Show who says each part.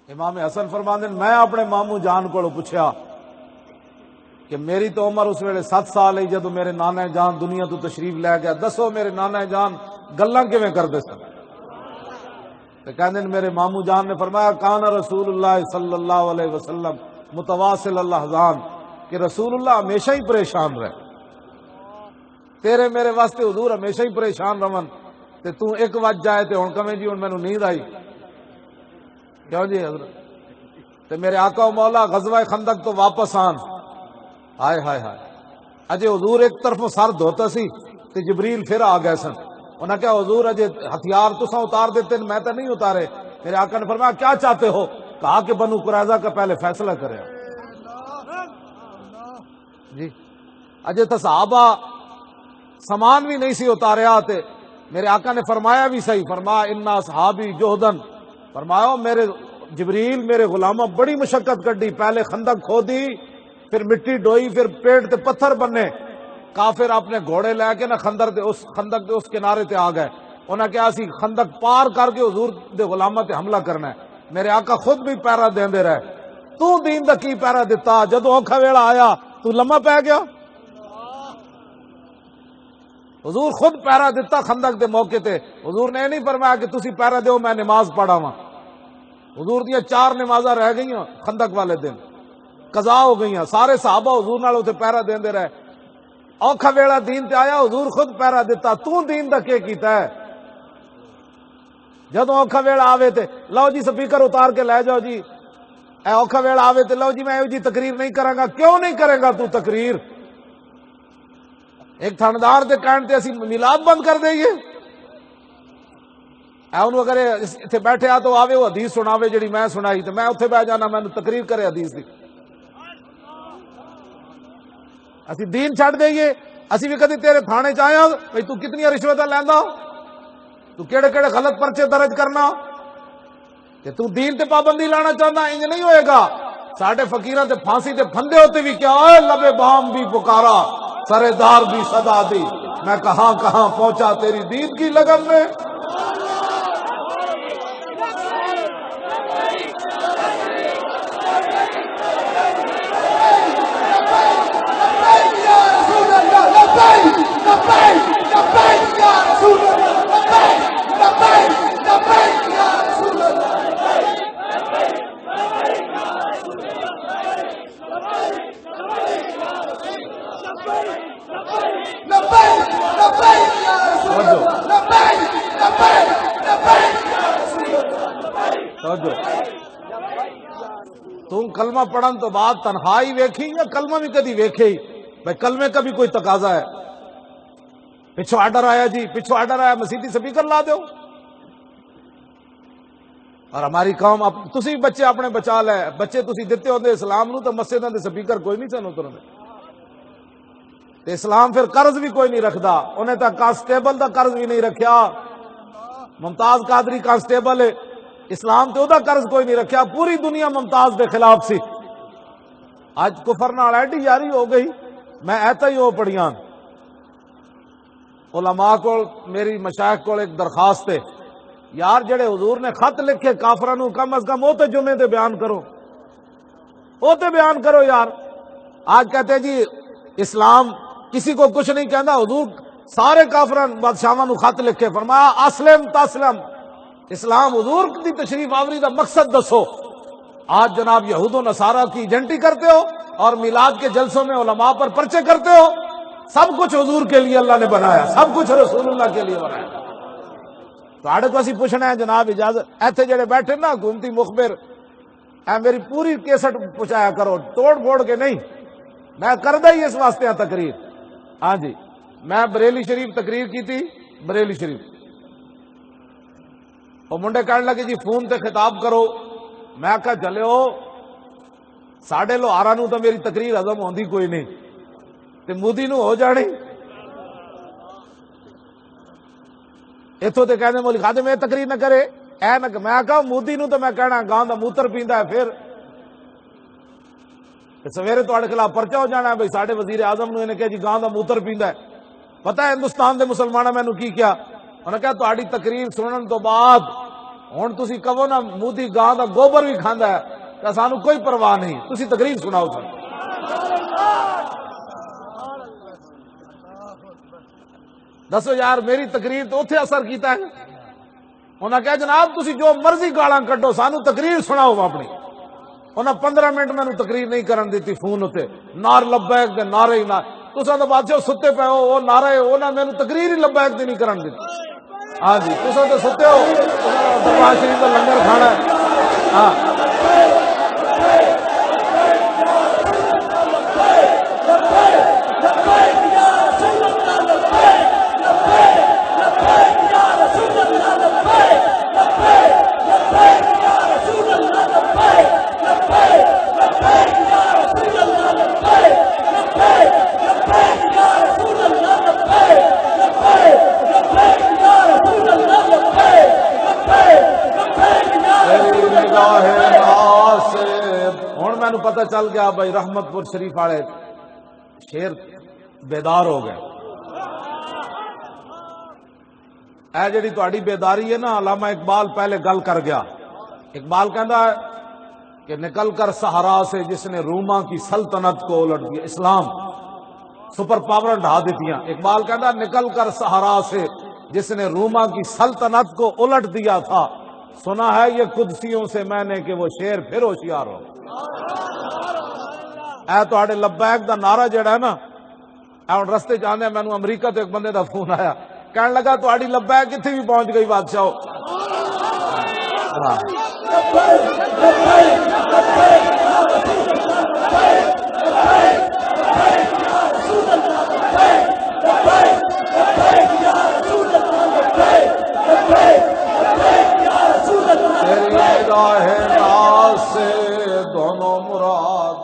Speaker 1: امام حسن فرماندے میں اپنے ماموں جان کو پوچھا کہ میری تو عمر اس ویلے 7 سال ہے جدو میرے نانا جان دنیا تو تشریف لے گیا، دسو میرے نانا جان گلاں کیویں کردے سن؟ تے کہندے میرے ماموں جان نے فرمایا کان رسول اللہ صلی اللہ علیہ وسلم متواصل الاحزان، کہ رسول اللہ ہمیشہ ہی پریشان رہے، تیرے میرے واسطے حضور ہمیشہ ہی پریشان رہن، تے تو ایک وج جائے تے ہن کہیں جی ہن مینوں نیند آئی کیوں جی حضرت؟ تے میرے آقا و مولا غزوہ خندق تو واپس آن، ہائے ہائے ہائے، اجے حضور ایک طرف سر دھوتا سی تے جبریل پھر آ گئے سن، انہاں کہا حضور اجے ہتھیار تساں اتار دیتے میں تو نہیں اتارے، میرے آقا نے فرمایا کیا چاہتے ہو؟ کہا کہ بنو قریظہ کا پہلے فیصلہ کرے جی، اجے تو صحابہ سامان بھی نہیں سی اتارے آتے، میرے آقا نے فرمایا بھی صحیح، فرمایا انا صحابی جہدن، فرمایا میرے جبریل میرے غلامہ بڑی مشقت کردی، پہلے خندق کھودی، پھر مٹی ڈوئی، پھر پیڑ تے پتھر بننے، کافر اپنے گھوڑے لے کے نا خندق دے اس کنارے تے آ گئے، انہاں کہا سی خندق پار کر کے حضور دے غلامہ تے حملہ کرنا ہے، میرے آقا خود بھی پیرا دیندے رہے، تو دین دا کی پیرا دیتا؟ جدو اوکھا ویلا آیا تو لمحہ پہ گیا، حضور خود پیرا دیتا خندق دے موقع تے، حضور نے نہیں فرمایا کہ تسی پیرا دیو میں نماز پڑھا وا، حضور دیا 4 نمازاں رہ گئیاں خندق والے دن قضا ہو گئیاں، سارے صحابہ حضور نال اوتھے پیرا دیندے رہے، اوکھا ویلا دین تے آیا حضور خود پیرا دیتا، تو دین دا کی کیتا ہے؟ جدو اوکھا ویلا آوے تے لو جی سپیکر اتار کے لے جاؤ جی، اے اوکھا ویلا آوے تے لو جی میں جی تقریر نہیں کراں گا، کیوں نہیں کرے گا تو تقریر؟ ایک تھاندار دے کہن تے اسی میلاد بند کر دئیے؟ اے انہوں اگر اتنے بیٹھے آ تو آوے وہ حدیث سناوے جڑی میں سنائی تو میں اتنے بہ جانا میں تقریر کرے حدیث دی، اسی دین چھڑ دئیے؟ اسی بھی کدی تیرے تھانے چاہیا بھئی تو کتنی رشوتاں لیندا، تو کیڑے کیڑے غلط پرچے درج کرنا، کہ تو دین تے پابندی لانا چاہتا، انج نہیں ہوئے گا۔ ساڈے فقیراں تے پھانسی تے پھندے ہوتے بھی کیا اے لبے بام بھی پکارا، سرے دار بھی صدا دی، میں کہاں کہاں پہنچا تیری دین کی لگن میں۔ تم کلمہ پڑھن تو بعد تنہائی ویکھی یا کلمہ بھی کدی ویکھے ہی؟ بھائی کلمے کا بھی کوئی تقاضا ہے، پچھو آرڈر آیا جی، پچھو آرڈر آیا مسیتی سپیکر لا دو، اور ہماری قوم تسی بچے اپنے بچا لے، بچے تسی دیتے ہوندے اسلام نو تو مسجداں دے سپیکر کوئی نہیں سن اترنے، تے اسلام پھر قرض بھی کوئی نہیں رکھدا، انہیں تا کانسٹیبل دا قرض بھی نہیں رکھیا، ممتاز قادری کانسٹیبل ہے، اسلام تے دا قرض کوئی نہیں رکھیا، پوری دنیا ممتاز دے خلاف سی، اج کفر نال ایڈی یاری ہو گئی، میں ایتا ہی ہو پڑیاں، علماء کو میری مشائخ کو ایک درخواست ہے، یار جڑے حضور نے خط لکھے کافراں نو کم از کم وہ تے جمعے تے بیان کرو، وہ تے بیان کرو یار۔ آج کہتے جی اسلام کسی کو کچھ نہیں کہندا، حضور سارے کافراں بادشاہاں نو خط لکھے، فرمایا اسلم تسلم، اسلام حضور کی تشریف آوری دا مقصد دسو۔ آج جناب یہود و نصارہ کی ایجنٹی کرتے ہو اور میلاد کے جلسوں میں علماء پر پرچے کرتے ہو، سب کچھ حضور کے لیے اللہ نے بنایا، سب کچھ رسول اللہ کے لیے بنایا۔ تو آڑے کو اسی پوچھنا ہے جناب اجازت، ایتھے جڑے بیٹھے نا حکومتی مخبر، اے میری پوری کیسٹ پہنچایا کرو، توڑ پھوڑ کے نہیں، میں کردہ ہی اس واسطے ہاں تقریر۔ ہاں جی میں بریلی شریف تقریر کی تھی، بریلی شریف، اور منڈے کہنے لگے جی فون تے خطاب کرو، میں کہا چلے ہو ساڑھے لوہارا نو تو میری تقریر ہضم ہوندی کوئی نہیں، تے مودی نو ہو جانی، اتھوں تے کہنے مولی خادم میں تقریر نہ کرے، اے نہ میں کہا مودی نو تو میں کہنا گاں دا موتر پیندا ہے، پھر سویرے تو خلاف پرچہ ہو جانا ہے بھائی ساڑھے وزیر اعظم نو انہیں کہا جی گاں دا موتر پیندا ہے۔ پتہ ہے ہندوستان دے مسلمانوں میں نے کی کیا، انہوں نے کہا تہاڈی تقریر سنن تو بعد ہن تسی کہو نا مودی گاں دا گوبر بھی کھاندا ہے تے سانو کوئی پرواہ نہیں، تسی تقریر سناؤ سن۔ دسو یار میری تقریر تو اتنے اثر کیتا ہے؟ انہاں کہا جناب تسی جو مرضی گالاں کڈو سانو تقریر سناؤ اپنی۔ انہاں 15 منٹ مینوں تقریر نہیں کرن دیتی فون اتنے، نار لبیک دے نعرے ہی نہ، تساں تو بادشاہ ستے پے ہو، وہ نعرے انہاں مینوں تقریر ہی لبیک دی نہیں کرن دیتی۔ ہاں جی تساں تو ستے ہو، دربار شریف کا لنگر کھانا ہے۔ ہاں ہوں مینو پتہ چل گیا بھائی رحمت پور شریف والے شیر بیدار ہو گئے۔ اے جڑی تہاڈی بیداری ہے نا، علامہ اقبال پہلے گل کر گیا۔ اقبال کہندا ہے کہ نکل کر صحرا سے جس نے روما کی سلطنت کو الٹ دیا، اسلام سپر پاور ڈھا دیتیاں۔ اقبال کہندا نکل کر صحرا سے جس نے روما کی سلطنت کو الٹ دیا تھا، سنا ہے یہ قدسیوں سے میں نے کہ وہ شیر پھر ہوشیار ہو۔ اے تہاڈے لبیک دا نعرہ جڑا ہے نا، اے ہن رستے جاندے مینوں امریکہ تو ایک بندے دا فون آیا، کہنے لگا تہاڈی لبیک کتھے بھی پہنچ گئی بادشاہ۔ تیری نگاہ ناز سے دونوں مراد